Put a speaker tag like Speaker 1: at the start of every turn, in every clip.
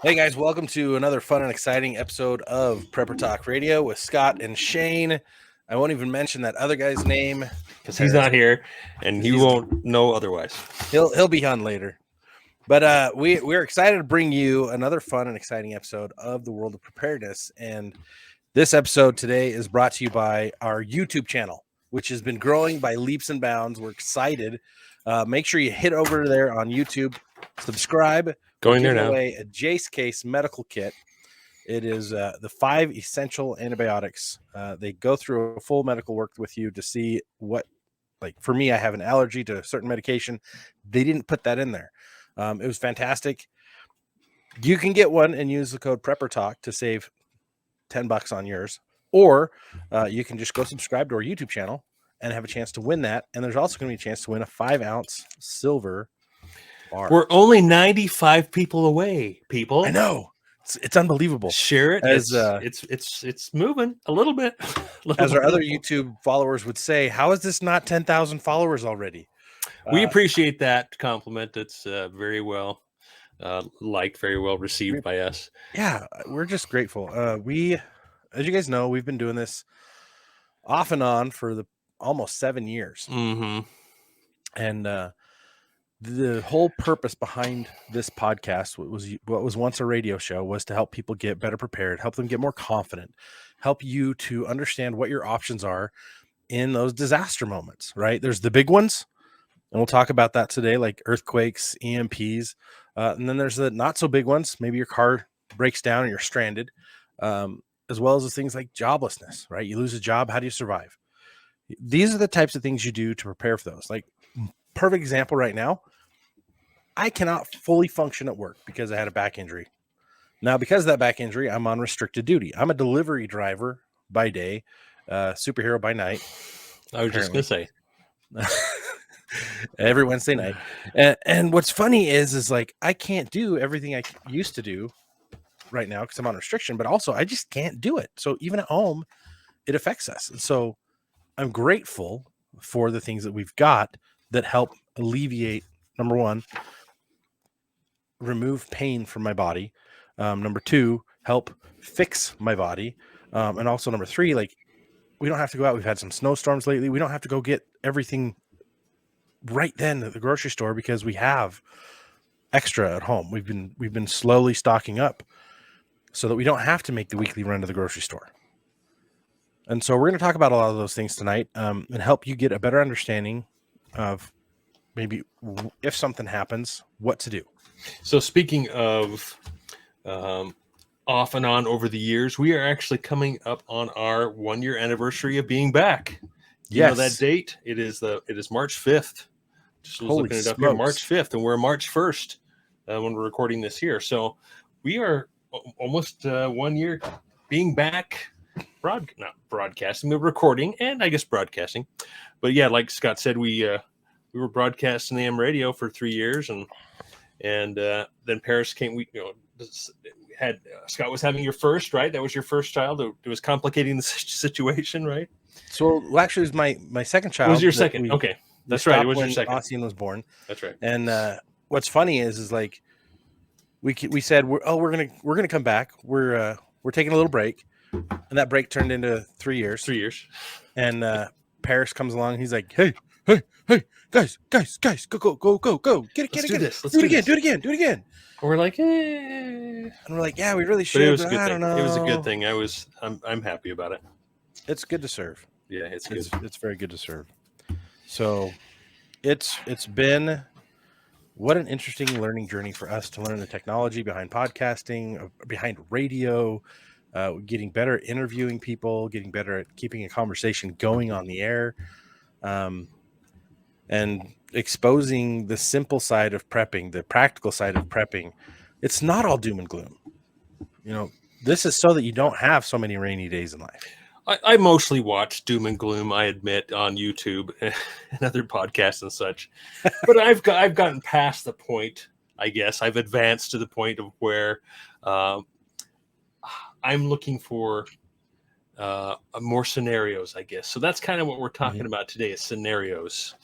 Speaker 1: Hey guys, welcome to another fun and exciting episode of Prepper Talk Radio with Scott and Shane. I won't even mention that other guy's name
Speaker 2: because he's not here, and he won't know otherwise.
Speaker 1: He'll be on later. But we're excited to bring you another fun and exciting episode of the World of Preparedness. And this episode today is brought to you by our YouTube channel, which has been growing by leaps and bounds. We're excited. Make sure you hit over there on YouTube, subscribe.
Speaker 2: Going there now.
Speaker 1: Away a Jase Medical kit. It is the 5 essential antibiotics. They go through a full medical work with you to see what, like for me, I have an allergy to a certain medication. They didn't put that in there. It was fantastic. You can get one and use the code PrepperTalk to save $10 on yours, or you can just go subscribe to our YouTube channel and have a chance to win that. And there's also going to be a chance to win a 5-ounce silver bar.
Speaker 2: We're only 95 people away, people.
Speaker 1: I know. It's unbelievable.
Speaker 2: Share it. It's moving a little bit.
Speaker 1: As our other YouTube followers would say, how is this not 10,000 followers already?
Speaker 2: We appreciate that compliment. It's very well liked, very well received by us.
Speaker 1: Yeah, we're just grateful. As you guys know, we've been doing this off and on for almost 7 years.
Speaker 2: Mm-hmm.
Speaker 1: And the whole purpose behind this podcast, what was once a radio show, was to help people get better prepared, help them get more confident, help you to understand what your options are in those disaster moments, right? There's the big ones, and we'll talk about that today, like earthquakes, EMPs. And then there's the not so big ones. Maybe your car breaks down and you're stranded, as well as the things like joblessness, right? You lose a job. How do you survive? These are the types of things you do to prepare for those. Like, perfect example right now, I cannot fully function at work because I had a back injury. Now, because of that back injury, I'm on restricted duty. I'm a delivery driver by day, superhero by night.
Speaker 2: I was just going to say.
Speaker 1: Every Wednesday night. And what's funny is like, I can't do everything I used to do right now because I'm on restriction, but also I just can't do it. So even at home, it affects us. And so I'm grateful for the things that we've got that help alleviate, number one, remove pain from my body. Number two, help fix my body. And also number three, like, we don't have to go out. We've had some snowstorms lately. We don't have to go get everything right then at the grocery store because we have extra at home. We've been slowly stocking up so that we don't have to make the weekly run to the grocery store. And so we're going to talk about a lot of those things tonight, and help you get a better understanding of maybe if something happens, what to do.
Speaker 2: So speaking of off and on over the years, we are actually coming up on our 1-year anniversary of being back. You know that date? It is March 5th. Just was looking it up here, March 5th, and we're March 1st when we're recording this here. So we are almost 1 year being back. Not broadcasting, but recording, and I guess broadcasting. But yeah, like Scott said, we were broadcasting AM radio for 3 years, and then Paris came. Scott was having your first, right? That was your first child. It was complicating the situation, right?
Speaker 1: So actually, it was my second child.
Speaker 2: It was your second? Okay, that's right. It was your second.
Speaker 1: Ossian was born.
Speaker 2: That's right.
Speaker 1: And what's funny is like we said we're gonna come back. We're taking a little break. And that break turned into 3 years.
Speaker 2: 3 years.
Speaker 1: And Paris comes along. He's like, hey, guys, go. Get it. Do it again. And
Speaker 2: we're like,
Speaker 1: And we're like, yeah, we really should. But
Speaker 2: it was a good
Speaker 1: I
Speaker 2: thing.
Speaker 1: don't know.
Speaker 2: It was a good thing. I'm happy about it.
Speaker 1: It's good to serve.
Speaker 2: Yeah, it's good.
Speaker 1: It's very good to serve. So it's been what an interesting learning journey for us to learn the technology behind podcasting, behind radio, getting better at interviewing people, getting better at keeping a conversation going on the air, and exposing the simple side of prepping, the practical side of prepping. It's not all doom and gloom. You know, this is so that you don't have so many rainy days in life.
Speaker 2: I mostly watch doom and gloom, I admit, on YouTube and other podcasts and such. But I've gotten past the point, I guess. I've advanced to the point of where I'm looking for more scenarios, I guess. So that's kind of what we're talking about today, is scenarios.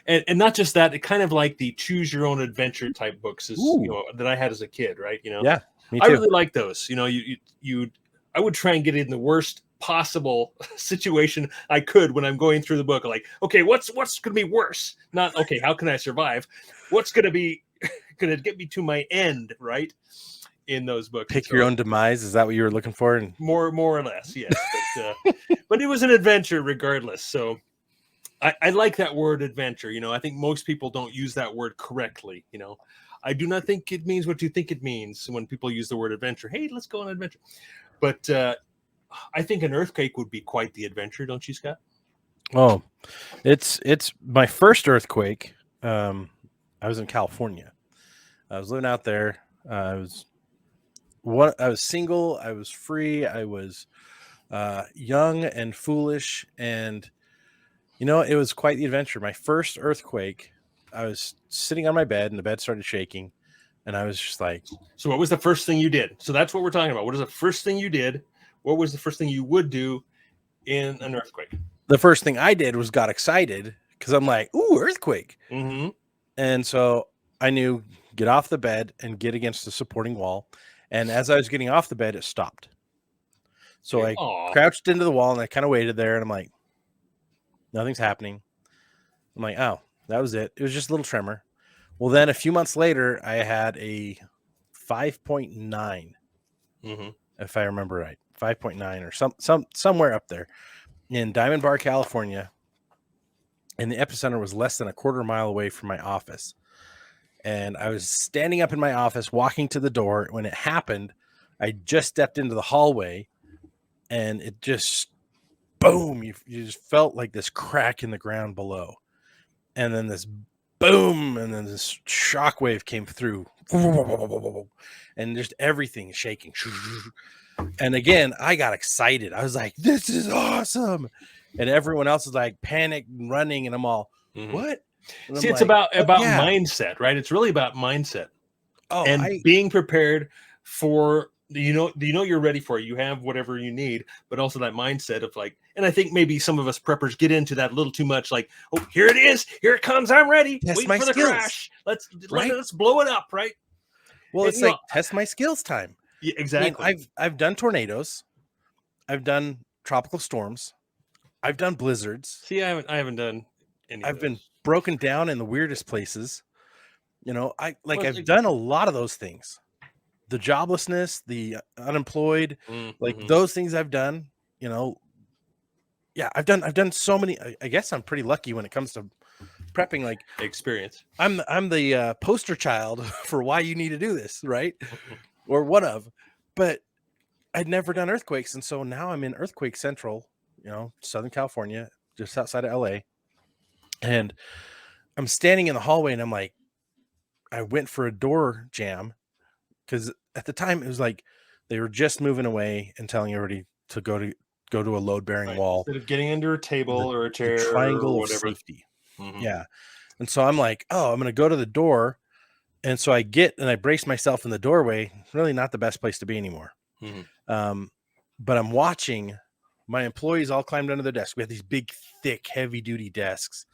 Speaker 2: and not just that, it kind of like the choose your own adventure type books that I had as a kid, right?
Speaker 1: Yeah, me
Speaker 2: I
Speaker 1: too.
Speaker 2: really like those. I would try and get in the worst possible situation I could when I'm going through the book. Like, okay, what's going to be worse? Not okay, how can I survive? What's going to be going to get me to my end, right? In those books,
Speaker 1: Pick your own demise. Is that what you were looking for? And
Speaker 2: more or less, yes. But it was an adventure regardless. So I like that word adventure. I think most people don't use that word correctly. I do not think it means what you think it means when people use the word adventure. Hey, let's go on an adventure. But I think an earthquake would be quite the adventure, don't you, Scott?
Speaker 1: Oh, it's my first earthquake. I was in California. I was living out there. I was single. I was free. I was young and foolish, and it was quite the adventure. My first earthquake. I was sitting on my bed, and the bed started shaking, and I was just like,
Speaker 2: "So, what was the first thing you did?" So that's what we're talking about. What is the first thing you did? What was the first thing you would do in an earthquake?
Speaker 1: The first thing I did was got excited because I'm like, "Ooh, earthquake!"
Speaker 2: Mm-hmm.
Speaker 1: And so I knew get off the bed and get against the supporting wall. And as I was getting off the bed, it stopped. So I crouched into the wall and I kind of waited there, and I'm like, nothing's happening. I'm like, oh, that was it. It was just a little tremor. Well, then a few months later, I had a 5.9, if I remember right, 5.9 or somewhere up there in Diamond Bar, California. And the epicenter was less than a quarter mile away from my office. And I was standing up in my office, walking to the door. When it happened, I just stepped into the hallway, and it just, boom, you just felt like this crack in the ground below. And then this boom, and then this shockwave came through. And just everything shaking. And again, I got excited. I was like, this is awesome. And everyone else is like panicked and running, and I'm all, what? And
Speaker 2: See, it's like, about mindset, right? It's really about mindset. Being prepared for, you're ready for it. You have whatever you need, but also that mindset of like, and I think maybe some of us preppers get into that a little too much. Like, oh, here it is, here it comes, I'm ready. Wait for the crash. Let's blow it up, right?
Speaker 1: Well, it's like test my skills time.
Speaker 2: Yeah, exactly.
Speaker 1: I mean, I've done tornadoes, I've done tropical storms, I've done blizzards.
Speaker 2: See, I haven't done any.
Speaker 1: I've been broken down in the weirdest places. I've done a lot of those things. The joblessness, the unemployed, like those things I've done. Yeah, I've done so many. I guess I'm pretty lucky when it comes to prepping. Like
Speaker 2: experience.
Speaker 1: I'm the poster child for why you need to do this, right? Or one of, but I'd never done earthquakes, and so now I'm in earthquake central, Southern California, just outside of LA, and I'm standing in the hallway, and I'm like, I went for a door jam because at the time it was like they were just moving away and telling everybody to go to a load bearing wall
Speaker 2: instead of getting under a table or a chair,
Speaker 1: triangle
Speaker 2: or
Speaker 1: of safety. Yeah, and so I'm like, oh, I'm going to go to the door, and so I brace myself in the doorway. Really not the best place to be anymore. But I'm watching my employees all climbed under their desk. We had these big, thick, heavy duty desks,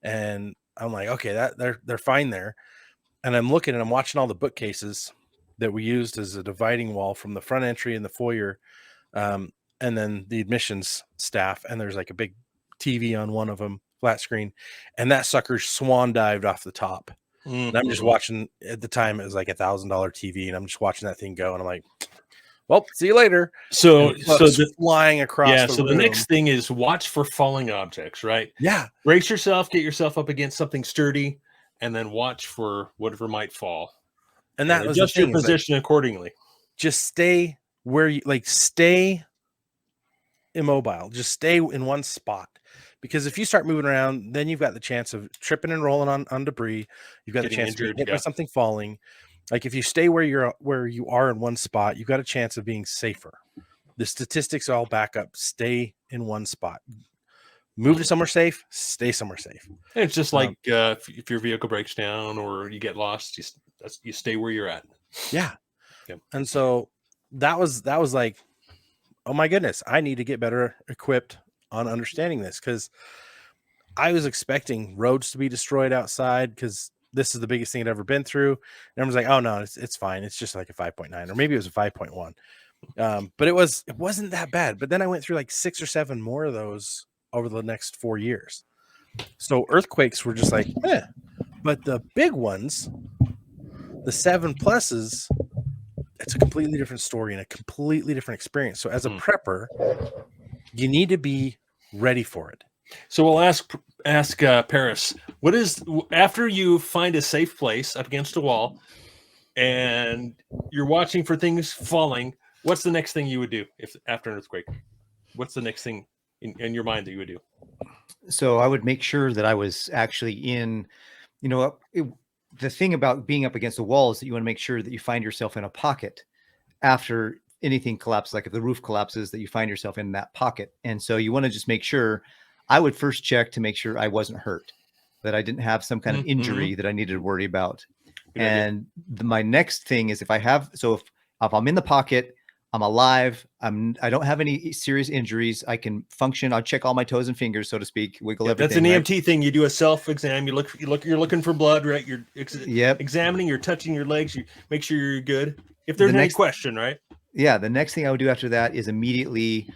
Speaker 1: and I'm like, okay, that they're fine there. And I'm looking and I'm watching all the bookcases that we used as a dividing wall from the front entry and the foyer, and then the admissions staff. And there's like a big TV on one of them, flat screen, and that sucker swan dived off the top. And I'm just watching. At the time, it was like $1,000 TV, and I'm just watching that thing go. And I'm like, well, see you later.
Speaker 2: So
Speaker 1: flying across the room.
Speaker 2: The next thing is watch for falling objects, right?
Speaker 1: Yeah.
Speaker 2: Brace yourself, get yourself up against something sturdy, and then watch for whatever might fall.
Speaker 1: And that was
Speaker 2: adjust your position accordingly.
Speaker 1: Just stay where you stay immobile. Just stay in one spot. Because if you start moving around, then you've got the chance of tripping and rolling on debris. You've got the chance of being hit by something falling. Like if you stay where you are in one spot, you've got a chance of being safer. The statistics all back up. Stay in one spot. Move to somewhere safe. Stay somewhere safe.
Speaker 2: And it's just like if your vehicle breaks down or you get lost, you stay where you're at.
Speaker 1: Yeah. Yep. And so that was like, oh my goodness, I need to get better equipped on understanding this, because I was expecting roads to be destroyed outside because this is the biggest thing I'd ever been through. And I was like, oh no, it's fine. It's just like a 5.9, or maybe it was a 5.1. But it wasn't that bad. But then I went through like 6 or 7 more of those over the next 4 years. So earthquakes were just like, but the big ones, the 7 pluses, it's a completely different story and a completely different experience. So as a prepper, you need to be ready for it.
Speaker 2: So we'll ask Paris, what is, after you find a safe place up against a wall and you're watching for things falling, what's the next thing you would do if after an earthquake? What's the next thing in your mind that you would do?
Speaker 3: So I would make sure that I was actually in, the thing about being up against the wall is that you want to make sure that you find yourself in a pocket after anything collapses. Like if the roof collapses, that you find yourself in that pocket. And so you want to just make sure. I would first check to make sure I wasn't hurt, that I didn't have some kind of injury that I needed to worry about. Good and my next thing is if I'm in the pocket, I'm alive, I don't have any serious injuries, I can function, I'll check all my toes and fingers, so to speak, wiggle everything.
Speaker 2: That's an EMT thing. You do a self-exam, you're looking for blood, right? You're examining, you're touching your legs, you make sure you're good. If there's any question, right?
Speaker 3: Yeah, the next thing I would do after that is immediately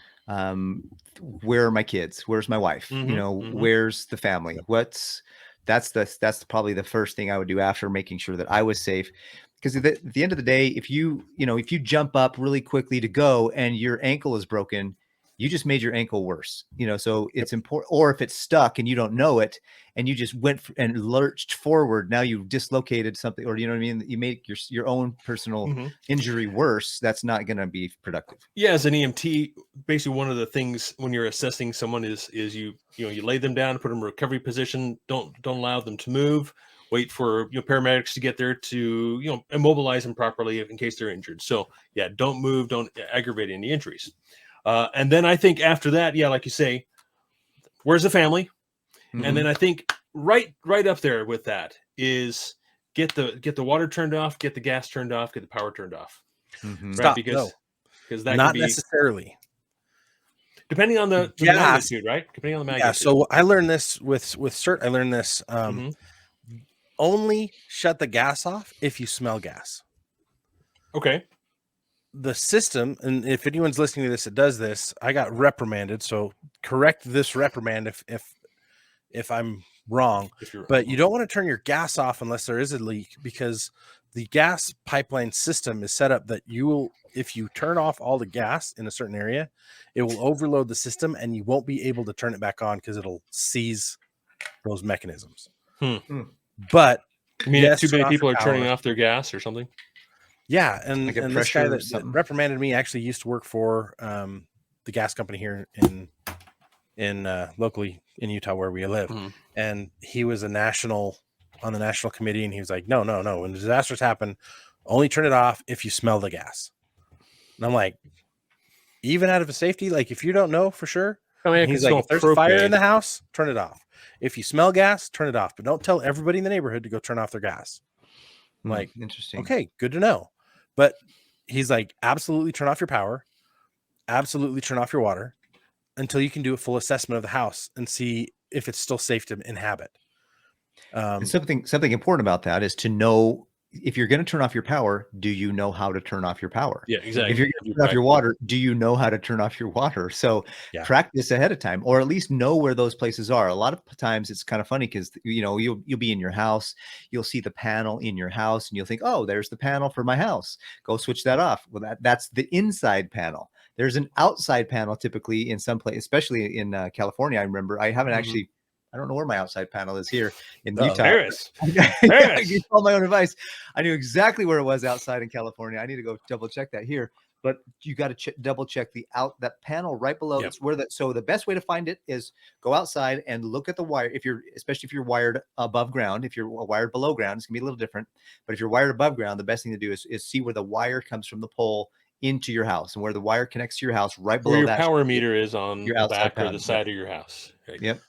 Speaker 3: where are my kids? Where's my wife? Where's the family? That's probably the first thing I would do after making sure that I was safe. Because at the end of the day, if you jump up really quickly to go and your ankle is broken, you just made your ankle worse, so it's important. Or if it's stuck and you don't know it and you just went and lurched forward, now you dislocated something, or you make your own personal injury worse. That's not going to be productive.
Speaker 2: Yeah, as an EMT, basically one of the things when you're assessing someone is you lay them down, put them in a recovery position, don't allow them to move, wait for paramedics to get there to immobilize them properly in case they're injured. So yeah, don't move, don't aggravate any injuries. And then I think after that, like you say, where's the family? And then I think right up there with that is get the water turned off, get the gas turned off, get the power turned off.
Speaker 1: Right? Stop. Because that
Speaker 2: not
Speaker 1: can be, necessarily,
Speaker 2: depending on the magnitude, right? Depending on the magnitude.
Speaker 1: Yeah. So I learned this with CERT. I learned this. Only shut the gas off if you smell gas.
Speaker 2: Okay.
Speaker 1: The system, and if anyone's listening to this, it does this. I got reprimanded, so correct this reprimand if I'm wrong. But you don't want to turn your gas off unless there is a leak, because the gas pipeline system is set up that if you turn off all the gas in a certain area, it will overload the system and you won't be able to turn it back on because it'll seize those mechanisms. But
Speaker 2: I mean, too many people are turning off their gas or something.
Speaker 1: Yeah, and this guy that reprimanded me actually used to work for the gas company here in locally in Utah where we live, and he was on the national committee, and he was like, no, when disasters happen, only turn it off if you smell the gas. And I'm like, even out of a safety, like if you don't know for sure, he's like, if there's a fire in the house, turn it off. If you smell gas, turn it off, but don't tell everybody in the neighborhood to go turn off their gas. Like,
Speaker 3: interesting.
Speaker 1: Okay, good to know. But he's like, absolutely turn off your power, absolutely turn off your water until you can do a full assessment of the house and see if it's still safe to inhabit.
Speaker 3: And something important about that is to know, if you're going to turn off your power, do you know how to turn off your power?
Speaker 2: Yeah, exactly.
Speaker 3: If you're going to turn off your water, do you know how to turn off your water? So practice ahead of time, or at least know where those places are. A lot of times it's kind of funny because you'll be in your house, you'll see the panel in your house, and you'll think, oh, there's the panel for my house. Go switch that off. Well, that's the inside panel. There's an outside panel typically in some place, especially in California. I remember I haven't actually. I don't know where my outside panel is here in Utah.
Speaker 2: Paris.
Speaker 3: I can call my own advice. I knew exactly where it was outside in California. I need to go double check that here. But you got to double check that panel right below. It's where so the best way to find it is go outside and look at the wire. Especially if you're wired above ground. If you're wired below ground, it's gonna be a little different. But if you're wired above ground, the best thing to do is see where the wire comes from the pole into your house, and where the wire connects to your house right below
Speaker 2: where your power meter is on
Speaker 3: your
Speaker 2: the back or the side of your house.
Speaker 3: Right? Yep.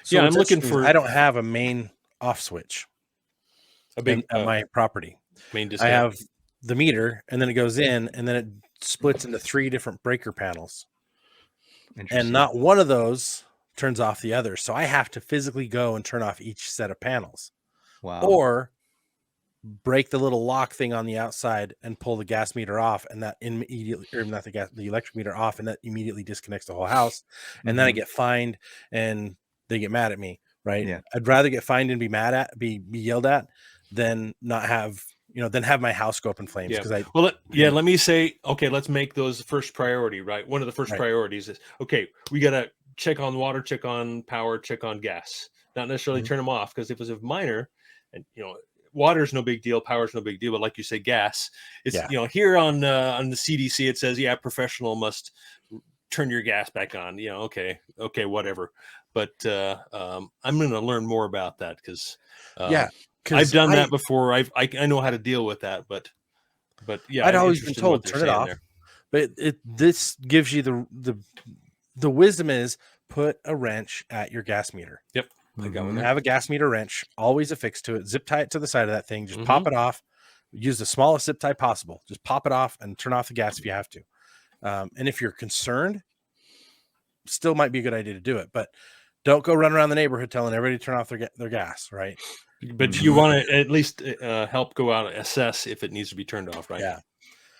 Speaker 1: So I'm looking for. I don't have a main off switch. At my property. I have the meter, and then it goes in, and then it splits into 3 different breaker panels, and not one of those turns off the other. So I have to physically go and turn off each set of panels.
Speaker 3: Wow.
Speaker 1: Or break the little lock thing on the outside and pull the gas meter off, and that immediately, or not the electric meter off, and that immediately disconnects the whole house. And then I get fined and they get mad at me, right?
Speaker 3: Yeah.
Speaker 1: I'd rather get fined and be yelled at than not have, than have my house go up in flames.
Speaker 2: Yeah. Let me say, okay, let's make those first priority, right? One of the first priorities is, okay, we got to check on water, check on power, check on gas, not necessarily turn them off. Because if it's a minor, and water is no big deal, power is no big deal, but like you say, going it's here on the CDC it says professional must turn your gas back on. Okay, whatever. But I'm going to learn more about that because I've done that before. I know how to deal with that, but yeah,
Speaker 1: I'd always been told turn it off there. But this gives you the wisdom is put a wrench at your gas meter.
Speaker 2: Yep.
Speaker 1: Have a gas meter wrench always affixed to it, zip tie it to the side of that thing, just pop it off, use the smallest zip tie possible, just pop it off and turn off the gas if you have to. And if you're concerned, still might be a good idea to do it, but don't go run around the neighborhood telling everybody to turn off their gas, right?
Speaker 2: But you want to at least help go out and assess if it needs to be turned off, right?
Speaker 1: Yeah,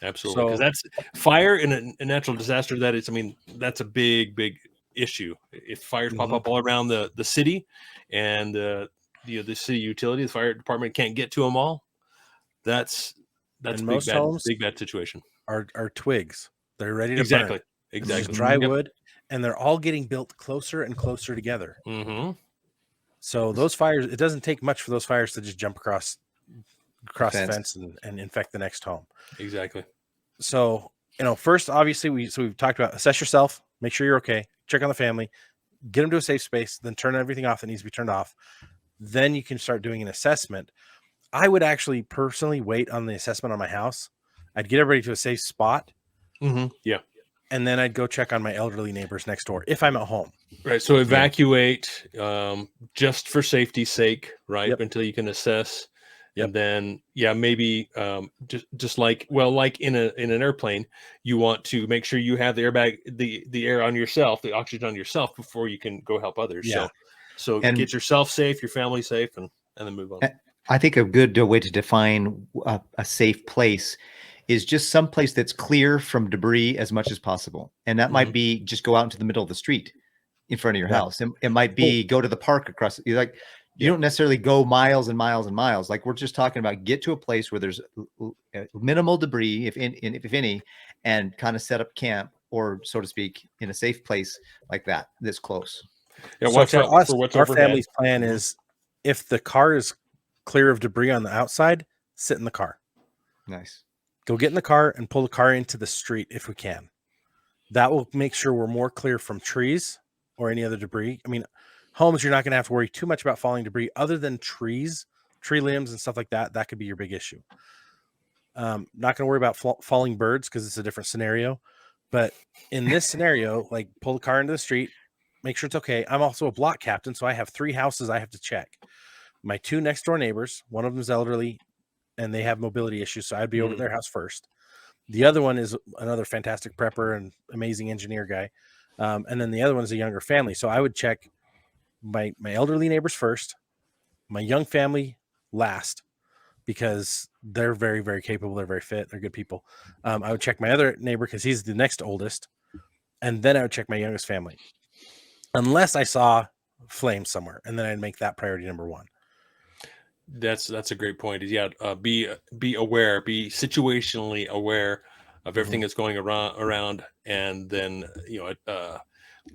Speaker 2: absolutely. Because that's fire in a natural disaster. That's a big issue. If fires pop up all around the city, and the city utility, the fire department can't get to them all, that's big bad situation.
Speaker 1: Are twigs. They're ready to
Speaker 2: burn.
Speaker 1: Exactly. Dry wood, and they're all getting built closer and closer together. So those fires, it doesn't take much for those fires to just jump across the fence and infect the next home.
Speaker 2: Exactly.
Speaker 1: So, first, obviously, we've talked about assess yourself, make sure you're okay, check on the family, get them to a safe space, then turn everything off that needs to be turned off. Then you can start doing an assessment. I would actually personally wait on the assessment on my house. I'd get everybody to a safe spot.
Speaker 2: Yeah.
Speaker 1: And then I'd go check on my elderly neighbors next door if I'm at home.
Speaker 2: Right. So evacuate just for safety's sake, right?
Speaker 1: Yep.
Speaker 2: Until you can assess.
Speaker 1: Yep.
Speaker 2: And then, maybe just like in an airplane, you want to make sure you have the airbag, the air on yourself, the oxygen on yourself before you can go help others.
Speaker 1: Yeah.
Speaker 2: So get yourself safe, your family safe, and then move on.
Speaker 3: I think a good way to define a safe place is just some place that's clear from debris as much as possible. And that might be just go out into the middle of the street in front of your house. It might be go to the park across. You don't necessarily go miles and miles and miles. Like we're just talking about, get to a place where there's minimal debris, if any, and kind of set up camp, or so to speak, in a safe place like that, that's close.
Speaker 2: Yeah,
Speaker 1: so
Speaker 2: watch
Speaker 1: for
Speaker 2: out
Speaker 1: us,
Speaker 2: for what's
Speaker 1: our
Speaker 2: overhead.
Speaker 1: family's plan is if the car is clear of debris on the outside, sit in the car.
Speaker 3: Nice.
Speaker 1: Go get in the car and pull the car into the street if we can. That will make sure we're more clear from trees or any other debris. I mean, homes, you're not going to have to worry too much about falling debris other than trees, tree limbs and stuff like that. That could be your big issue. Not going to worry about falling birds because it's a different scenario. But in this scenario, like pull the car into the street, make sure it's okay. I'm also a block captain, so I have 3 houses I have to check. My 2 next door neighbors, one of them is elderly and they have mobility issues, so I'd be over their house first. The other one is another fantastic prepper and amazing engineer guy. And then the other one is a younger family. So I would check my elderly neighbors first, my young family last, because they're very, very capable. They're very fit. They're good people. I would check my other neighbor because he's the next oldest. And then I would check my youngest family. Unless I saw flames somewhere. And then I'd make that priority number 1.
Speaker 2: That's a great point. Yeah, be aware, be situationally aware of everything that's going around, and then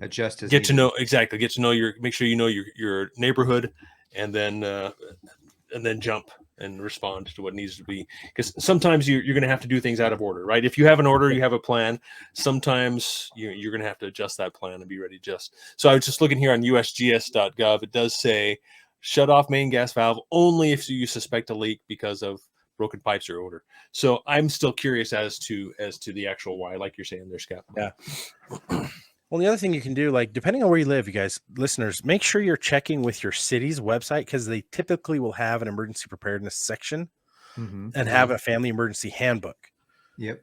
Speaker 3: adjust as
Speaker 2: get to know make sure you know your neighborhood, and then jump and respond to what needs to be. Because sometimes you're going to have to do things out of order, right? If you have an order, you have a plan. Sometimes you're going to have to adjust that plan and be ready to adjust. So I was just looking here on usgs.gov. It does say, shut off main gas valve only if you suspect a leak because of broken pipes or odor. So I'm still curious as to the actual why, like you're saying there, Scott.
Speaker 1: Yeah. Well, the other thing you can do, like depending on where you live, you guys, listeners, make sure you're checking with your city's website because they typically will have an emergency preparedness section and have a family emergency handbook.
Speaker 3: Yep.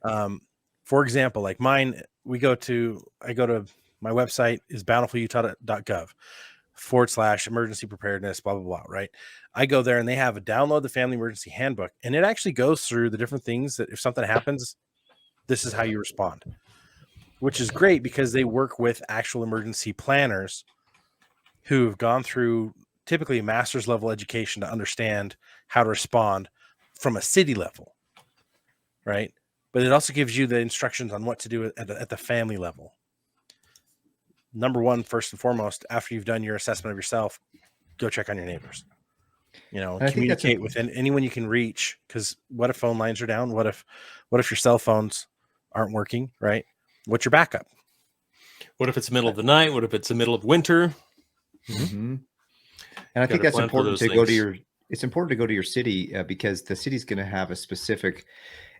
Speaker 1: For example, like mine, I go to My website is bountifulutah.gov/emergency preparedness, blah, blah, blah, right? I go there and they have a download the family emergency handbook, and it actually goes through the different things that if something happens, this is how you respond, which is great because they work with actual emergency planners who've gone through typically a master's level education to understand how to respond from a city level, right? But it also gives you the instructions on what to do at the family level. Number one, first and foremost, after you've done your assessment of yourself, go check on your neighbors. Communicate with anyone you can reach, because what if phone lines are down? What if your cell phones aren't working, right? What's your backup?
Speaker 2: What if it's the middle of the night? What if it's the middle of winter?
Speaker 3: Mm-hmm. And I think that's important to go to your. It's important to go to your city because the city's going to have a specific,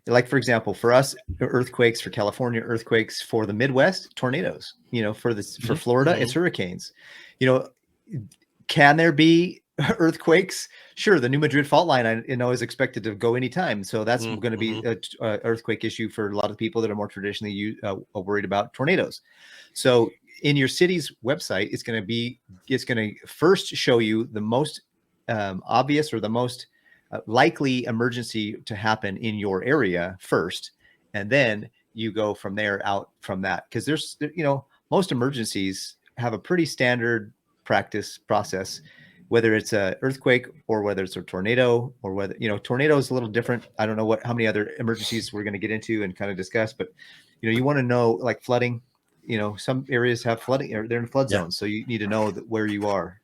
Speaker 3: like for example, for us, earthquakes, for California, earthquakes, for the Midwest, tornadoes. For Florida, it's hurricanes. Can there be earthquakes? Sure, the New Madrid fault line, is expected to go anytime, so that's going to be an earthquake issue for a lot of people that are more traditionally worried about tornadoes. So in your city's website, it's going to first show you the most obvious or the most likely emergency to happen in your area first, and then you go from there out from that, because there's most emergencies have a pretty standard process, whether it's a earthquake or whether it's a tornado, or whether tornado is a little different. I don't know how many other emergencies we're going to get into and kind of discuss, but you want to know, like flooding. Some areas have flooding, or they're in flood zones, so you need to know where you are.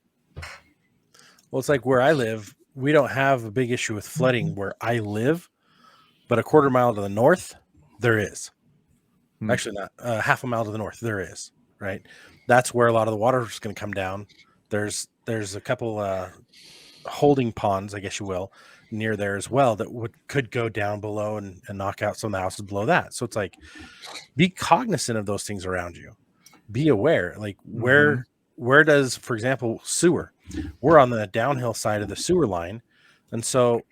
Speaker 1: Well, it's like where I live, we don't have a big issue with flooding where I live, but a quarter mile to the north, there is. Actually, not half a mile to the north, there is, right? That's where a lot of the water is going to come down. There's a couple holding ponds, I guess you will, near there as well that could go down below and knock out some of the houses below that. So it's like, be cognizant of those things around you. Be aware, like where does, for example, sewer? We're on the downhill side of the sewer line, and so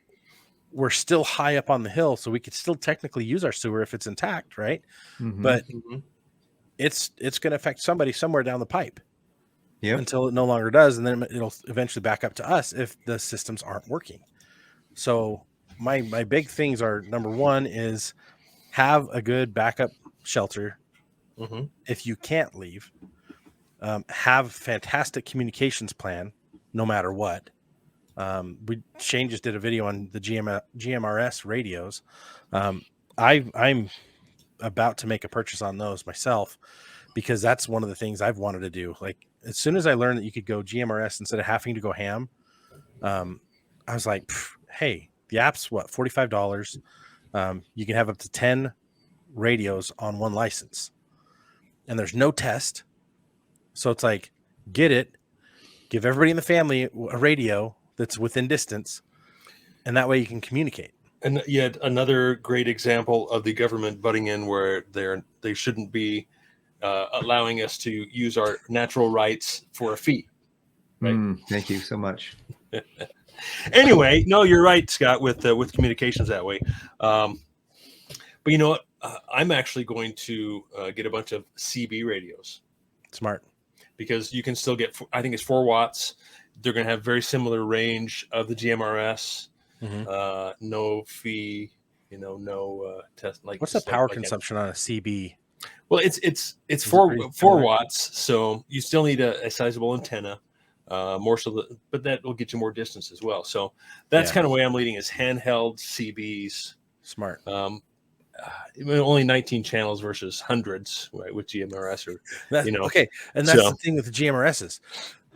Speaker 1: we're still high up on the hill, so we could still technically use our sewer if it's intact, right? But it's going to affect somebody somewhere down the pipe until it no longer does, and then it'll eventually back up to us if the systems aren't working. So my big things are, number one is have a good backup shelter if you can't leave. Have fantastic communications plan no matter what. Shane just did a video on the GMRS radios. I'm about to make a purchase on those myself, because that's one of the things I've wanted to do. Like, as soon as I learned that you could go GMRS instead of having to go ham, I was like, hey, the app's what, $45. You can have up to 10 radios on one license, and there's no test. So it's like, get it, give everybody in the family a radio that's within distance, and that way you can communicate.
Speaker 2: And yet another great example of the government butting in where they shouldn't be allowing us to use our natural rights for a fee. Right?
Speaker 3: Thank you so much.
Speaker 2: Anyway, no, you're right, Scott, with communications that way. But you know what? I'm actually going to get a bunch of CB radios.
Speaker 1: Smart.
Speaker 2: Because you can still get, I think it's 4 watts. They're going to have very similar range of the GMRS. No fee, no test. Like,
Speaker 1: what's the power consumption on a CB?
Speaker 2: Well, it's 4 watts, so you still need a sizable antenna. More so, but that will get you more distance as well. So that's kind of the way I'm leading, is handheld CBs.
Speaker 1: Smart.
Speaker 2: Only 19 channels versus hundreds, right, with GMRS, or
Speaker 1: okay. And that's the thing with the GMRSs.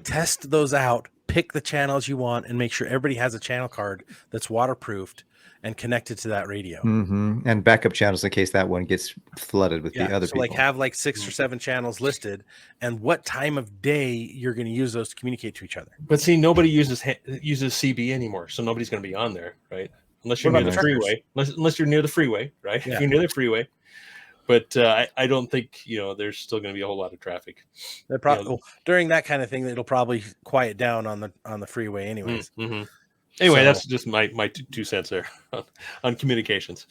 Speaker 1: Test those out, pick the channels you want, and make sure everybody has a channel card that's waterproofed and connected to that radio.
Speaker 3: And backup channels in case that one gets flooded with the other people.
Speaker 1: Like, have like 6 or 7 channels listed, and what time of day you're going to use those to communicate to each other.
Speaker 2: But see, nobody uses CB anymore, so nobody's going to be on there, right? Unless you're near the freeway. Unless you're near the freeway, right?
Speaker 1: Yeah.
Speaker 2: If you're near the freeway. But I don't think there's still going to be a whole lot of traffic.
Speaker 1: During that kind of thing, it'll probably quiet down on the freeway, anyways.
Speaker 2: Anyway, that's just my 2 cents there on communications.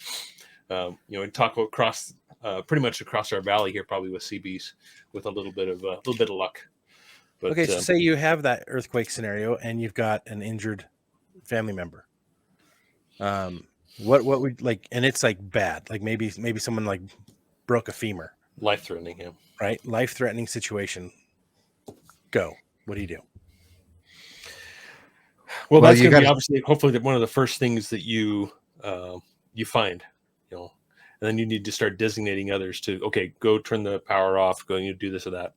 Speaker 2: And talk about pretty much across our valley here, probably with CBs, with a little bit of luck. But,
Speaker 1: okay, so say you have that earthquake scenario and you've got an injured family member. What would like, and it's like bad, like maybe someone like broke a femur,
Speaker 2: life-threatening, yeah.
Speaker 1: Right, life-threatening situation. Go. What do you do?
Speaker 2: Well, that's going to be obviously, hopefully, one of the first things that you find, and then you need to start designating others to, okay, go turn the power off, go and do this or that,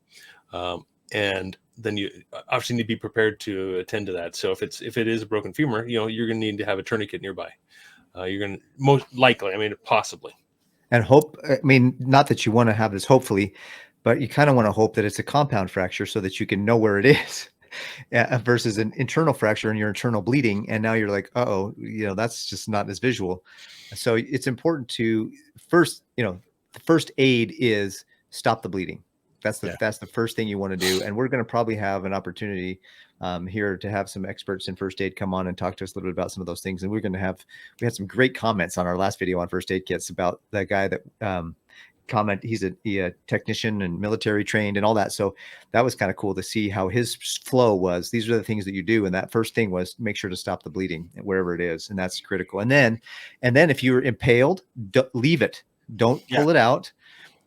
Speaker 2: and then you obviously need to be prepared to attend to that. So if it is a broken femur, you're going to need to have a tourniquet nearby. You're going to most likely, possibly.
Speaker 3: And not that you want to have this, hopefully, but you kind of want to hope that it's a compound fracture so that you can know where it is. Versus an internal fracture and your internal bleeding, and now you're like, that's just not as visual. So it's important to first, the first aid is stop the bleeding. That's the first thing you want to do. And we're going to probably have an opportunity here to have some experts in first aid come on and talk to us a little bit about some of those things. And we had some great comments on our last video on first aid kits about that guy that he's a technician and military trained and all that. So that was kind of cool to see how his flow was. These are the things that you do. And that first thing was make sure to stop the bleeding wherever it is. And that's critical. And then if you're impaled, leave it. Don't pull it out.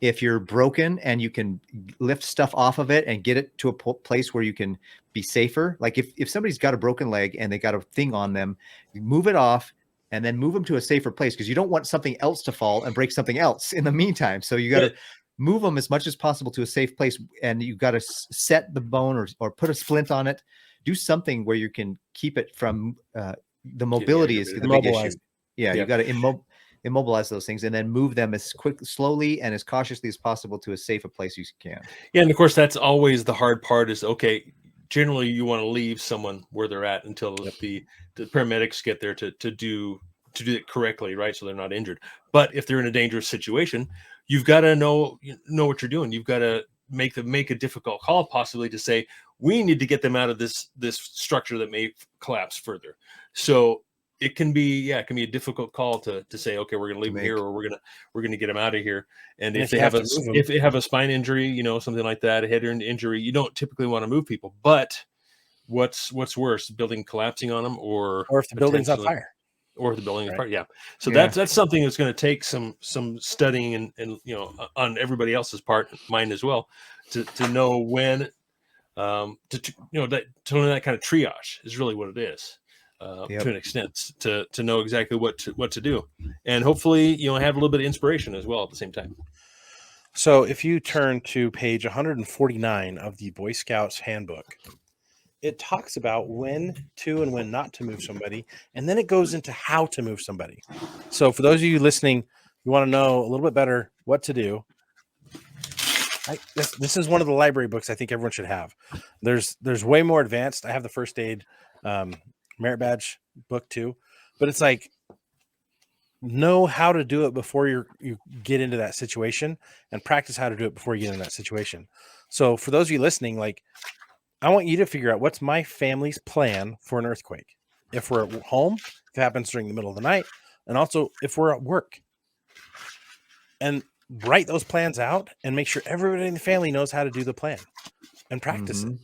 Speaker 3: If you're broken and you can lift stuff off of it and get it to a place where you can be safer. Like if somebody's got a broken leg and they got a thing on them, you move it off and then move them to a safer place, because you don't want something else to fall and break something else in the meantime. So you got to move them as much as possible to a safe place, and you got to set the bone or put a splint on it. Do something where you can keep it from the mobility is the big issue. Yeah, you got to immobilize those things and then move them as slowly and as cautiously as possible to as safe a place as you can.
Speaker 2: Yeah, and of course that's always the hard part is, okay, generally you want to leave someone where they're at until the paramedics get there to do it correctly, right? So they're not injured. But if they're in a dangerous situation, you've got to know what you're doing. You've got to make a difficult call, possibly to say, we need to get them out of this structure that may collapse further. So it can be a difficult call to say, okay, we're going to leave them here, or we're going to get them out of here. And if they have a spine injury, something like that, a head injury, you don't typically want to move people. But what's worse, building collapsing on them, or
Speaker 1: if the building's on fire,
Speaker 2: or if the building is fire. Yeah. So that's something that's going to take some studying and on everybody else's part, mine as well, to know when to know that kind of triage is really what it is. To an extent, to know exactly what to do, and hopefully have a little bit of inspiration as well at the same time.
Speaker 1: So if you turn to page 149 of the Boy Scouts handbook, it talks about when to and when not to move somebody, and then it goes into how to move somebody. So for those of you listening, you want to know a little bit better what to do. This is one of the library books I think everyone should have. There's way more advanced. I have the first aid merit badge book too, but it's like, know how to do it before you get into that situation, and practice how to do it before you get in that situation. So for those of you listening, like, I want you to figure out what's my family's plan for an earthquake. If we're at home, if it happens during the middle of the night, and also if we're at work, and write those plans out and make sure everybody in the family knows how to do the plan and practice it.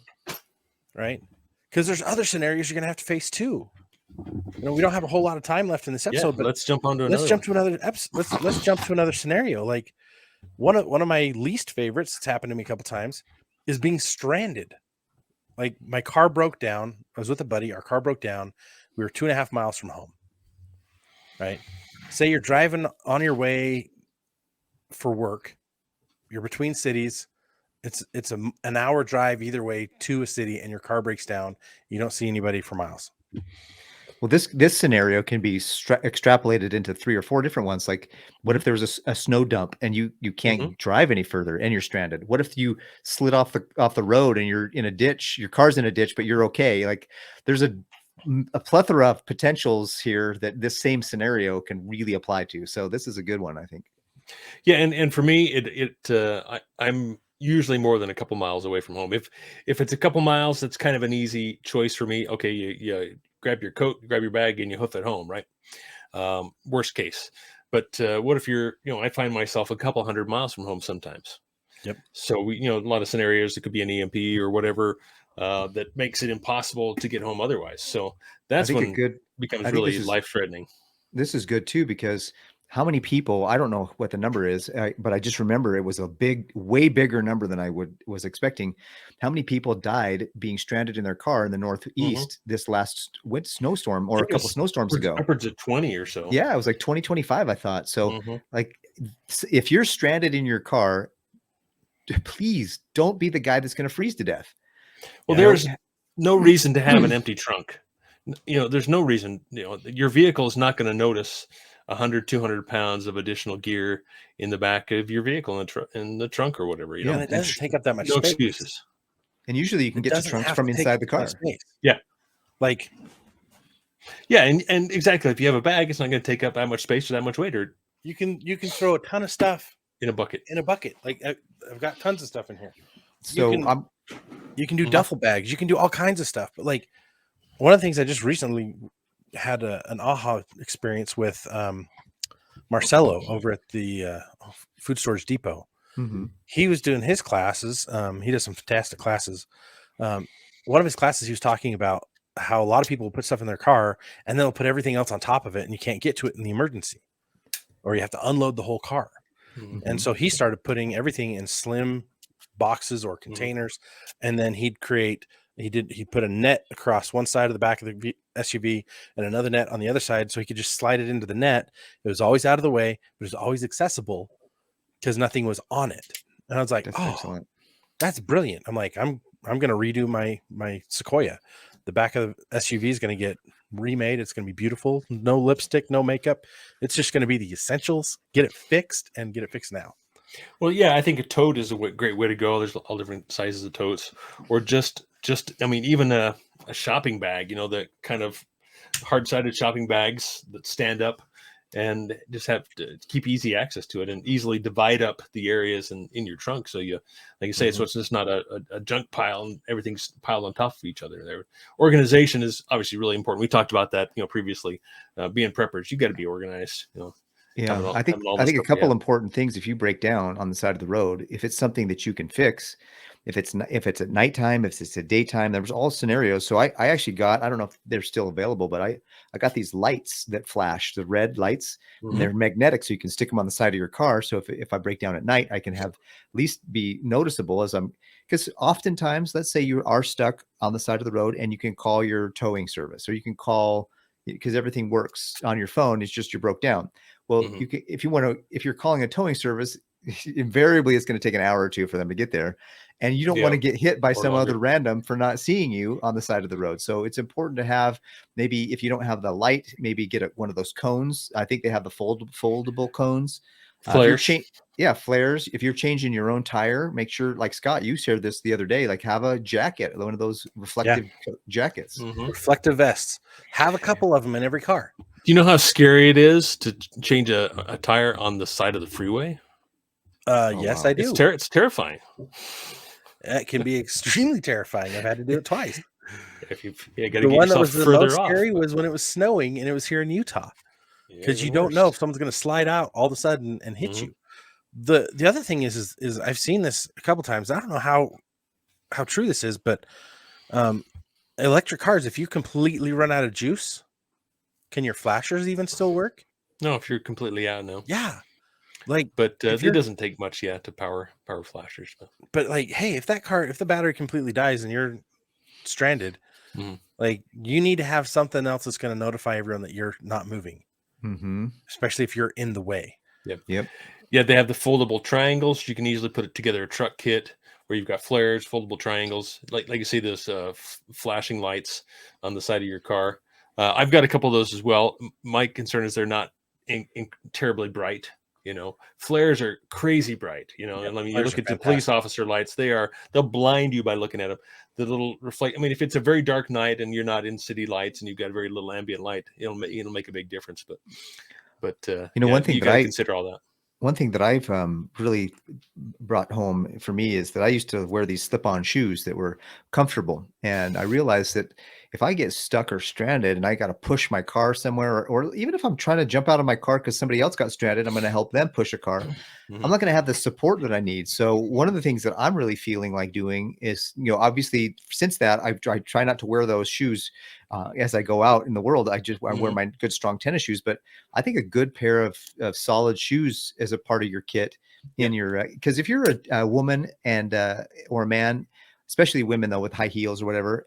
Speaker 1: Right. Because there's other scenarios you're going to have to face too. We don't have a whole lot of time left in this episode, but
Speaker 2: let's jump to
Speaker 1: another episode. Let's jump to another scenario. Like one of my least favorites that's happened to me a couple times is being stranded. Like my car broke down. I was with a buddy. Our car broke down. We were 2.5 miles from home. Right. Say you're driving on your way for work. You're between cities. It's an hour drive either way to a city, and your car breaks down. You don't see anybody for miles.
Speaker 3: Well, this scenario can be extrapolated into 3 or 4 different ones. Like, what if there was a snow dump and you can't drive any further and you're stranded? What if you slid off the road and you're in a ditch? Your car's in a ditch, but you're okay. Like, there's a plethora of potentials here that this same scenario can really apply to. So this is a good one, I think.
Speaker 2: Yeah, and for me, I'm usually more than a couple miles away from home. If it's a couple miles, that's kind of an easy choice for me. Okay, you grab your coat, grab your bag, and you hoof it home, right? Worst case. But what if you're, I find myself a couple 100 miles from home sometimes.
Speaker 1: Yep.
Speaker 2: So we, a lot of scenarios, it could be an EMP or whatever that makes it impossible to get home otherwise. So that's when it becomes really life-threatening.
Speaker 3: This is good too, because how many people, I don't know what the number is, but I just remember it was a way bigger number than I was expecting. How many people died being stranded in their car in the Northeast this last snowstorm, or a couple snowstorms ago?
Speaker 2: Upwards of 20 or so.
Speaker 3: Yeah, it was like 25, I thought. So like, if you're stranded in your car, please don't be the guy that's going to freeze to death.
Speaker 2: Well, there's no reason to have an empty trunk. There's no reason, your vehicle is not going to notice 100, 200 pounds of additional gear in the back of your vehicle in the trunk or whatever.
Speaker 1: It doesn't take up that much
Speaker 2: space.
Speaker 1: No
Speaker 2: excuses.
Speaker 3: And usually you can get to trunks from inside the car.
Speaker 2: Yeah.
Speaker 1: Like,
Speaker 2: yeah. And exactly. If you have a bag, it's not going to take up that much space or that much weight. Or
Speaker 1: you can throw a ton of stuff
Speaker 2: in a bucket.
Speaker 1: Like I've got tons of stuff in here.
Speaker 3: So
Speaker 1: you can do duffel bags. You can do all kinds of stuff. But like, one of the things I just recently had an aha experience with Marcelo over at the Food Storage Depot. He was doing his classes. He does some fantastic classes. One of his classes, he was talking about how a lot of people will put stuff in their car and then they'll put everything else on top of it, and you can't get to it in the emergency, or you have to unload the whole car. And so he started putting everything in slim boxes or containers, and then he put a net across one side of the back of the SUV and another net on the other side, so he could just slide it into the net. It was always out of the way, but it was always accessible because nothing was on it. And I was like, excellent. That's brilliant. I'm like, I'm going to redo my Sequoia. The back of the SUV is going to get remade. It's going to be beautiful. No lipstick, no makeup. It's just going to be the essentials. Get it fixed, and get it fixed now.
Speaker 2: Well, yeah, I think a tote is a great way to go. There's all different sizes of totes, or just even a shopping bag, the kind of hard-sided shopping bags that stand up and just have to keep easy access to it and easily divide up the areas in your trunk. So you, like you say, so it's just not a junk pile and everything's piled on top of each other. Their organization is obviously really important. We talked about that, previously. Being preppers, you got to be organized.
Speaker 3: Yeah, I think a couple important things. If you break down on the side of the road, if it's something that you can fix, if it's at nighttime, if it's at daytime, there's all scenarios. So I actually got, I don't know if they're still available, but I got these lights that flash, the red lights, and they're magnetic, so you can stick them on the side of your car. So if I break down at night, I can have at least be noticeable because oftentimes, let's say you are stuck on the side of the road and you can call your towing service, or you can call, because everything works on your phone. It's just you broke down. Well, you can, if you're calling a towing service, invariably it's going to take an hour or two for them to get there, and you don't want to get hit by some other random for not seeing you on the side of the road. So it's important to have, maybe if you don't have the light, maybe get one of those cones. I think they have the foldable cones.
Speaker 2: Flares.
Speaker 3: Flares. If you're changing your own tire, make sure, like Scott, you shared this the other day, like have a jacket, one of those reflective jackets.
Speaker 1: Reflective vests. Have a couple of them in every car.
Speaker 2: Do you know how scary it is to change a tire on the side of the freeway?
Speaker 1: Yes, I do.
Speaker 2: It's terrifying.
Speaker 1: It can be extremely terrifying. I've had to do it twice.
Speaker 2: The
Speaker 1: one that was the most scary was when it was snowing, and it was here in Utah, because you don't know if someone's going to slide out all of a sudden and hit you. The other thing is I've seen this a couple times. I don't know how true this is, but electric cars, if you completely run out of juice, can your flashers even still work?
Speaker 2: No, if you're completely out, no.
Speaker 1: Yeah.
Speaker 2: But it doesn't take much to power flashers.
Speaker 1: But like, hey, if the battery completely dies and you're stranded, like, you need to have something else that's going to notify everyone that you're not moving, especially if you're in the way.
Speaker 3: Yep.
Speaker 2: Yeah, they have the foldable triangles. You can easily put it together a truck kit where you've got flares, foldable triangles, like you see those flashing lights on the side of your car. I've got a couple of those as well. My concern is they're not terribly bright. Flares are crazy bright. And you look at the police officer lights; they'll blind you by looking at them. The little reflect. If it's a very dark night and you're not in city lights and you've got very little ambient light, it'll make a big difference. But
Speaker 3: one thing
Speaker 2: you got to consider all that.
Speaker 3: One thing that I've really brought home for me is that I used to wear these slip-on shoes that were comfortable. And I realized that if I get stuck or stranded and I got to push my car somewhere, or even if I'm trying to jump out of my car because somebody else got stranded, I'm going to help them push a car. I'm not going to have the support that I need. So one of the things that I'm really feeling like doing is, obviously since that, I try not to wear those shoes as I go out in the world. I wear my good, strong tennis shoes, but I think a good pair of solid shoes as a part of your kit in your, because if you're a woman and, or a man, especially women though, with high heels or whatever,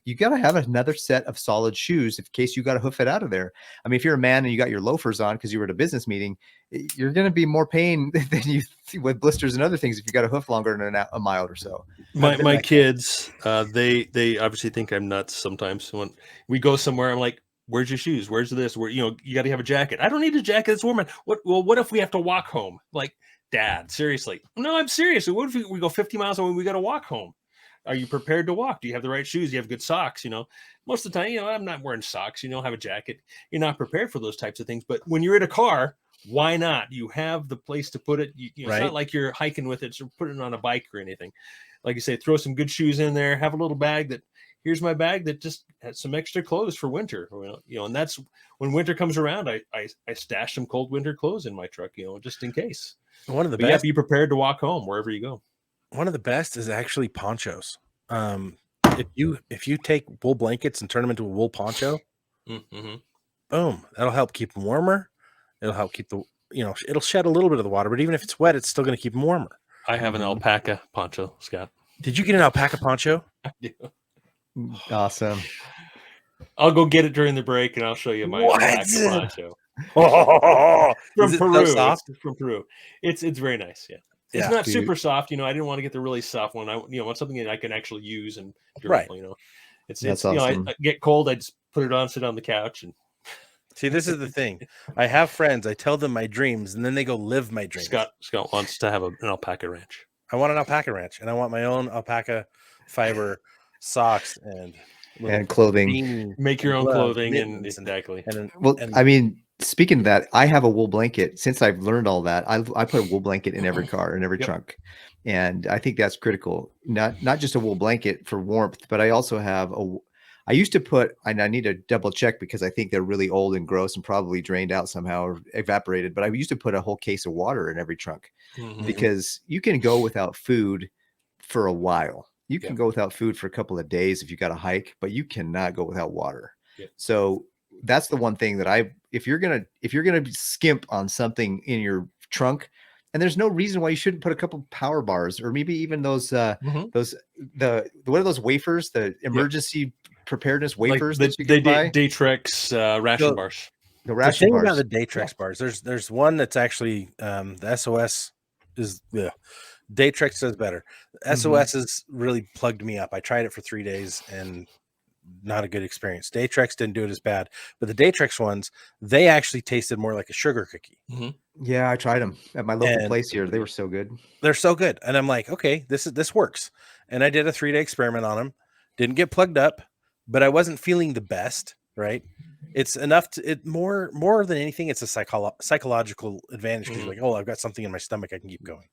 Speaker 3: you got to have another set of solid shoes in case you got to hoof it out of there. I mean, if you're a man and you got your loafers on because you were at a business meeting, you're going to be more pain than you with blisters and other things if you got to hoof longer than a mile or so.
Speaker 2: My kids, they obviously think I'm nuts sometimes. When we go somewhere, I'm like, "Where's your shoes? Where's this? Where you got to have a jacket." I don't need a jacket. It's warm. What if we have to walk home? Like, Dad, seriously? No, I'm serious. What if we go 50 miles away? We got to walk home. Are you prepared to walk? Do you have the right shoes? Do you have good socks? Most of the time, I'm not wearing socks. Have a jacket. You're not prepared for those types of things. But when you're in a car, why not? You have the place to put it. It's not like you're hiking with it, so put it on a bike or anything. Like you say, throw some good shoes in there. Have a little bag here's my bag that just has some extra clothes for winter. And that's when winter comes around. I stash some cold winter clothes in my truck, just in case.
Speaker 1: One of the best.
Speaker 2: Yeah, be prepared to walk home wherever you go.
Speaker 1: One of the best is actually ponchos. If you take wool blankets and turn them into a wool poncho, boom, that'll help keep them warmer. It'll help keep it'll shed a little bit of the water, but even if it's wet, it's still going to keep them warmer.
Speaker 2: I have an alpaca poncho, Scott.
Speaker 1: Did you get an alpaca poncho?
Speaker 2: I do.
Speaker 3: Awesome.
Speaker 2: I'll go get it during the break and I'll show you my alpaca poncho. From Peru. It's from Peru. It's very nice. Yeah. It's not super soft, I didn't want to get the really soft one. I want something that I can actually use and durable,
Speaker 1: right.
Speaker 2: It's awesome. I get cold, I just put it on, sit on the couch and
Speaker 1: see, this is the thing. I have friends, I tell them my dreams and then they go live my dreams.
Speaker 2: Scott wants to have an alpaca ranch.
Speaker 1: I want an alpaca ranch and I want my own alpaca fiber socks and
Speaker 3: clothing.
Speaker 2: Make your own clothing and exactly.
Speaker 3: I mean, speaking of that, I have a wool blanket. Since I've learned all that, I put a wool blanket in every car, in every trunk. And I think that's critical. Not just a wool blanket for warmth, but I also have I used to put, and I need to double check because I think they're really old and gross and probably drained out somehow or evaporated. But I used to put a whole case of water in every trunk because you can go without food for a while. You can go without food for a couple of days if you got to hike, but you cannot go without water. So that's the one thing that if you're going to skimp on something in your trunk, and there's no reason why you shouldn't put a couple power bars or maybe even those what are those wafers, the emergency preparedness wafers that you can buy?
Speaker 2: Daytrex ration bars.
Speaker 3: The ration bars.
Speaker 1: About the Daytrex bars, there's one that's actually the SOS is Daytrex does better. SOS has really plugged me up. I tried it for 3 days and not a good experience. Daytrex didn't do it as bad, but the Daytrex ones, they actually tasted more like a sugar cookie.
Speaker 3: Yeah, I tried them at my local place here. They were so good.
Speaker 1: They're so good. And I'm like, okay, this works. And I did a 3-day experiment on them. Didn't get plugged up, but I wasn't feeling the best, right? It's enough to more than anything. It's a psychological advantage because you're like, oh, I've got something in my stomach. I can keep going.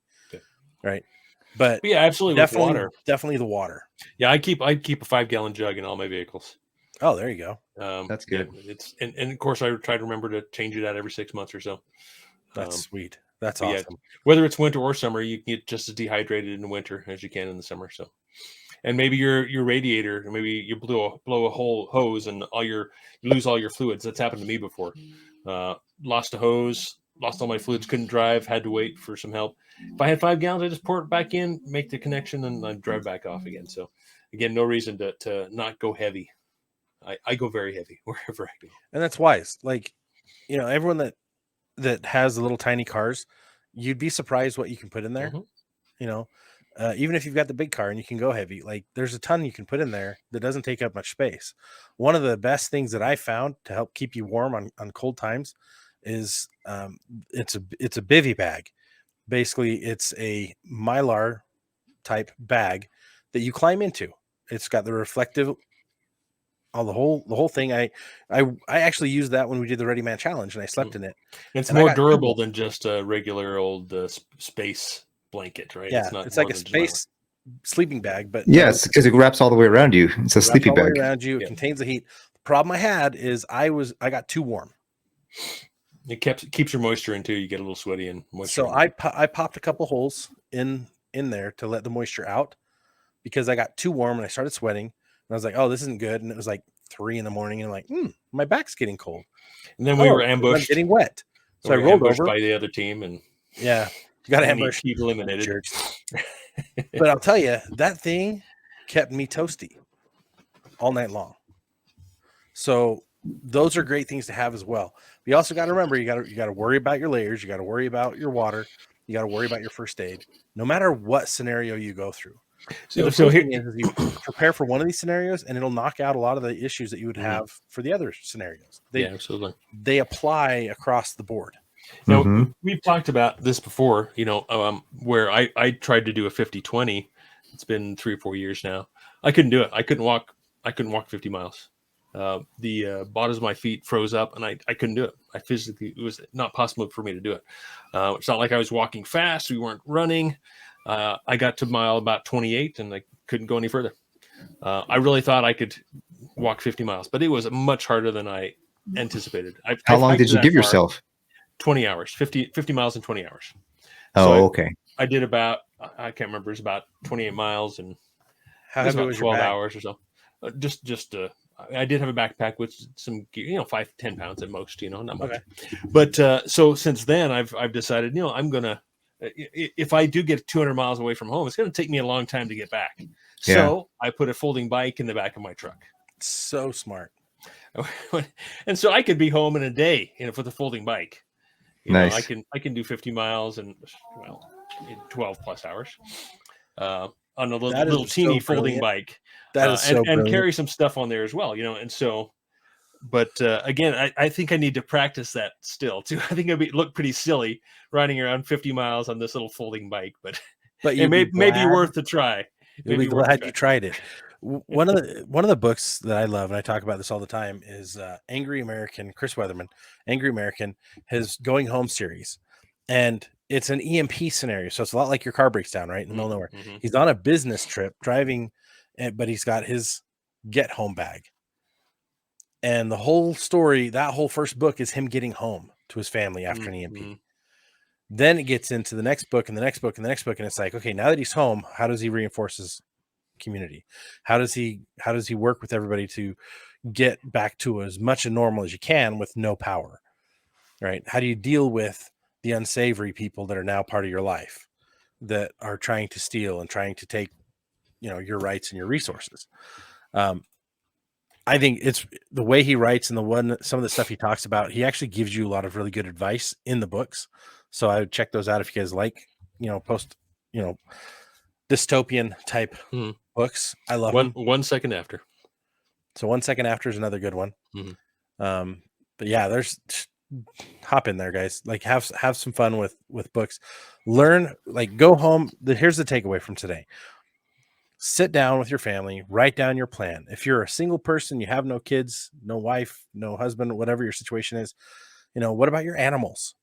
Speaker 1: Right. But
Speaker 2: yeah, absolutely.
Speaker 1: Definitely the water.
Speaker 2: Yeah. I keep a 5-gallon jug in all my vehicles.
Speaker 1: Oh, there you go.
Speaker 3: That's good.
Speaker 2: Yeah, and of course I try to remember to change it out every 6 months or so.
Speaker 1: That's sweet. That's awesome.
Speaker 2: Yeah, whether it's winter or summer, you can get just as dehydrated in the winter as you can in the summer. So, and maybe your radiator, maybe you blow a whole hose and you lose all your fluids. That's happened to me before. Lost a hose, lost all my fluids, couldn't drive, had to wait for some help. If I had 5 gallons, I just pour it back in, make the connection, and I drive back off again. So again, no reason to not go heavy. I go very heavy wherever I go.
Speaker 1: And that's wise. Like, everyone that has the little tiny cars, you'd be surprised what you can put in there. Even if you've got the big car and you can go heavy, like there's a ton you can put in there that doesn't take up much space. One of the best things that I found to help keep you warm on cold times is it's a bivy bag. Basically, it's a Mylar type bag that you climb into. It's got the reflective, the whole thing. I actually used that when we did the Ready Man Challenge, and I slept in it.
Speaker 2: It's more durable than just a regular old space blanket, right?
Speaker 1: Yeah, it's like a space sleeping bag, but
Speaker 3: yes, because it wraps all the way around you. It's a
Speaker 1: wraps
Speaker 3: sleeping
Speaker 1: all the way
Speaker 3: bag.
Speaker 1: around you. It contains the heat. The problem I had is I got too warm.
Speaker 2: It keeps your moisture in too. You get a little sweaty and moisture.
Speaker 1: So I popped a couple holes in there to let the moisture out because I got too warm and I started sweating. And I was like, oh, this isn't good. And it was like 3 a.m. and I'm like, my back's getting cold.
Speaker 2: And then we were ambushed.
Speaker 1: I'm getting wet. So I
Speaker 2: were
Speaker 1: rolled
Speaker 2: ambushed
Speaker 1: over
Speaker 2: by the other team, and
Speaker 1: yeah, you got ambushed.
Speaker 2: Keep eliminated.
Speaker 1: But I'll tell you, that thing kept me toasty all night long. So those are great things to have as well. But you also got to remember, you got to worry about your layers. You got to worry about your water. You got to worry about your first aid, no matter what scenario you go through. So here is you prepare for one of these scenarios, and it'll knock out a lot of the issues that you would have for the other scenarios.
Speaker 2: Absolutely.
Speaker 1: They apply across the board.
Speaker 2: Now, we've talked about this before, where I tried to do a 50-20. It's been 3 or 4 years now. I couldn't do it. I couldn't walk 50 miles. The bottoms of my feet froze up, and I couldn't do it. It was not possible for me to do it. It's not like I was walking fast. We weren't running. I got to mile about 28, and I couldn't go any further. I really thought I could walk 50 miles, but it was much harder than I anticipated.
Speaker 3: How long did you give yourself?
Speaker 2: 20 hours, 50 miles in 20 hours.
Speaker 3: Oh, okay.
Speaker 2: I did about, I can't remember, it was about 28 miles and
Speaker 1: how heavy was
Speaker 2: 12 hours or so. I did have a backpack with some gear, 5 to 10 pounds at most, not much. Okay. But so since then I've decided, I'm going to, if I do get 200 miles away from home, it's going to take me a long time to get back. Yeah. So I put a folding bike in the back of my truck.
Speaker 1: So smart.
Speaker 2: And so I could be home in a day, with a folding bike.
Speaker 3: Nice.
Speaker 2: I can do 50 miles in 12 plus hours on a little teeny folding bike.
Speaker 1: That is so
Speaker 2: and carry some stuff on there as well, and so. But again, I think I need to practice that still too. I think it'd look pretty silly riding around 50 miles on this little folding bike, but it may be worth a try.
Speaker 1: You'll be glad you tried it. One of the books that I love, and I talk about this all the time, is Angry American, Chris Weatherman. Angry American, his Going Home series, and it's an EMP scenario, so it's a lot like your car breaks down right in the middle of nowhere. Mm-hmm. He's on a business trip driving, but he's got his get home bag, and the whole story, that whole first book, is him getting home to his family after an EMP. Then it gets into the next book and the next book and the next book, and it's like, okay, now that he's home, how does he reinforce his community? How does he work with everybody to get back to as much normal as you can with no power, right? How do you deal with the unsavory people that are now part of your life that are trying to steal and trying to take, your rights and your resources? I think it's the way he writes and some of the stuff he talks about. He actually gives you a lot of really good advice in the books. So I would check those out if you guys like, post, dystopian type books. I love them.
Speaker 2: 1 second after.
Speaker 1: So 1 second after is another good one.
Speaker 2: Mm-hmm.
Speaker 1: But yeah, hop in there, guys. Like have some fun with books. Learn, go home. Here's the takeaway from today. Sit down with your family, write down your plan. If you're a single person, you have no kids, no wife, no husband, whatever your situation is, what about your animals?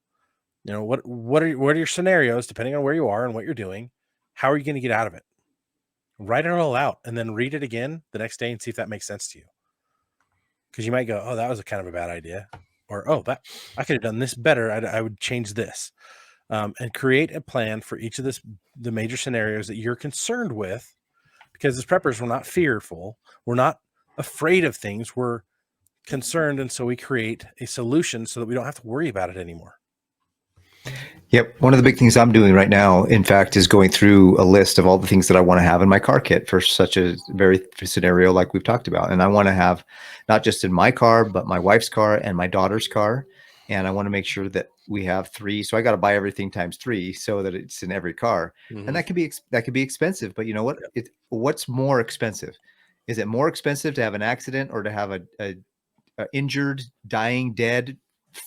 Speaker 1: What are your scenarios, depending on where you are and what you're doing? How are you going to get out of it? Write it all out and then read it again the next day and see if that makes sense to you. Because you might go, oh, that was kind of a bad idea. Or, oh, that I could have done this better. I would change this. And create a plan for each of the major scenarios that you're concerned with. Because as preppers, we're not fearful. We're not afraid of things. We're concerned. And so we create a solution so that we don't have to worry about it anymore.
Speaker 3: Yep. One of the big things I'm doing right now, in fact, is going through a list of all the things that I want to have in my car kit for such a very scenario like we've talked about. And I want to have not just in my car, but my wife's car and my daughter's car. And I want to make sure that we have 3. So I got to buy everything times 3 so that it's in every car. Mm-hmm. And that could be expensive. But you know what? What's more expensive? Is it more expensive to have an accident or to have a injured, dying, dead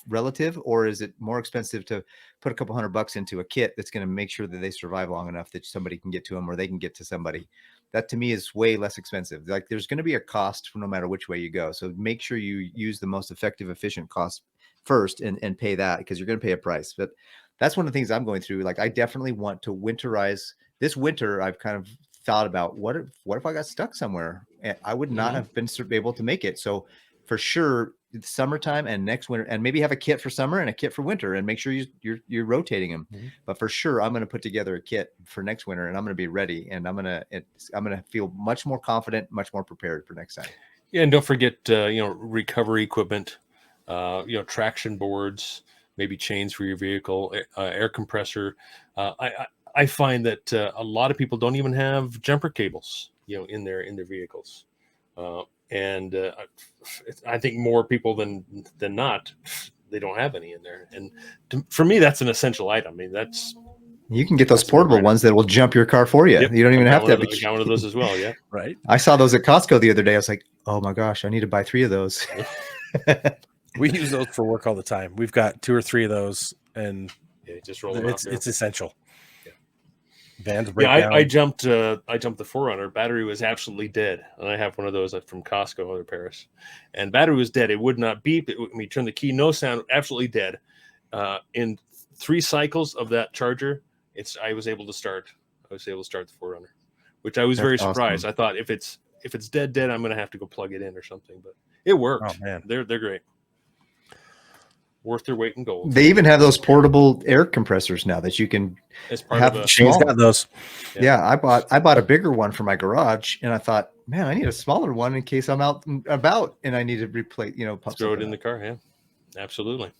Speaker 3: relative? Or is it more expensive to put a couple $100 into a kit that's going to make sure that they survive long enough that somebody can get to them or they can get to somebody? That to me is way less expensive. Like there's going to be a cost no matter which way you go. So make sure you use the most effective, efficient cost first and pay that, because you're going to pay a price. But that's one of the things I'm going through. Like I definitely want to winterize this winter. I've kind of thought about what if I got stuck somewhere? And I would not have been able to make it. So for sure, it's summertime and next winter, and maybe have a kit for summer and a kit for winter, and make sure you're rotating them. But for sure, I'm going to put together a kit for next winter, and I'm going to be ready, and I'm going to feel much more confident, much more prepared for next time.
Speaker 2: Yeah, and don't forget, recovery equipment, traction boards, maybe chains for your vehicle, air compressor. I find that a lot of people don't even have jumper cables, in their vehicles. And I think more people than not, they don't have any in there. And for me, that's an essential item. I mean,
Speaker 3: you can get those portable ones that will jump your car for you.
Speaker 2: Yep.
Speaker 3: You don't even have to have
Speaker 2: I got one of those as well. Yeah.
Speaker 1: Right.
Speaker 3: I saw those at Costco the other day. I was like, oh my gosh, I need to buy 3 of those.
Speaker 1: We use those for work all the time. We've got 2 or 3 of those, and
Speaker 2: just roll them out.
Speaker 1: It's essential. Yeah. Vans
Speaker 2: break down. I jumped the 4Runner. Battery was absolutely dead, and I have one of those from Costco or Paris. And battery was dead. It would not beep. We turn the key, no sound, absolutely dead. In 3 cycles of that charger, I was able to start the 4Runner, which I was very surprised. Awesome. I thought if it's dead, I'm going to have to go plug it in or something, but it worked. Oh man, they're great. Worth their weight in gold.
Speaker 3: They even have those portable air compressors now that you can have.
Speaker 1: Shane's got those.
Speaker 3: Yeah, I bought a bigger one for my garage, and I thought, man, I need a smaller one in case I'm out and about and I need to replace.
Speaker 2: Throw it in the car. Yeah, absolutely.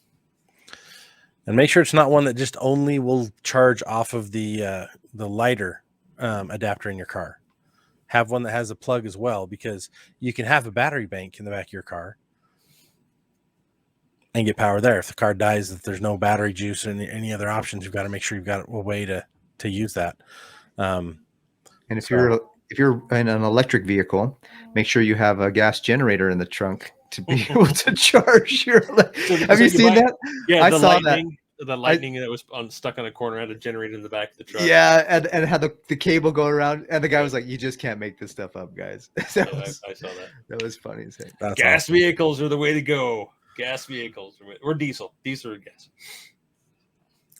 Speaker 1: And make sure it's not one that just only will charge off of the lighter adapter in your car. Have one that has a plug as well, because you can have a battery bank in the back of your car and get power there. If the car dies, if there's no battery juice and any other options, you've got to make sure you've got a way to use that.
Speaker 3: And if you're in an electric vehicle, make sure you have a gas generator in the trunk to be able to charge your. Have you seen that?
Speaker 2: Yeah, I saw that. The lightning that was stuck on a corner had a generator in the back of the truck.
Speaker 3: Yeah, and had the cable going around, and the guy was like, "You just can't make this stuff up, guys."
Speaker 2: I saw that.
Speaker 3: That was funny as heck.
Speaker 2: Gas vehicles are the way to go. Gas vehicles or diesel or gas.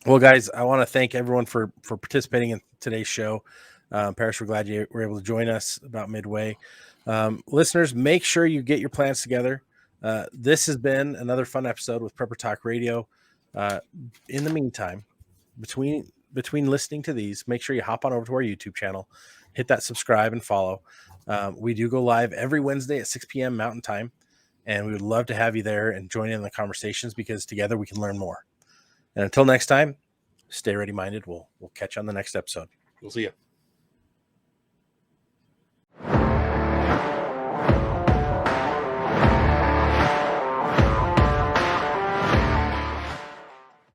Speaker 1: Well, guys, I want to thank everyone for participating in today's show. Paris, we're glad you were able to join us about midway. Listeners, make sure you get your plans together. This has been another fun episode with Prepper Talk Radio. In the meantime, between listening to these, make sure you hop on over to our YouTube channel, hit that subscribe and follow. We do go live every Wednesday at 6 p.m. Mountain Time, and we would love to have you there and join in the conversations, because together we can learn more. And until next time, stay ready-minded. We'll catch you on the next episode.
Speaker 2: We'll see you.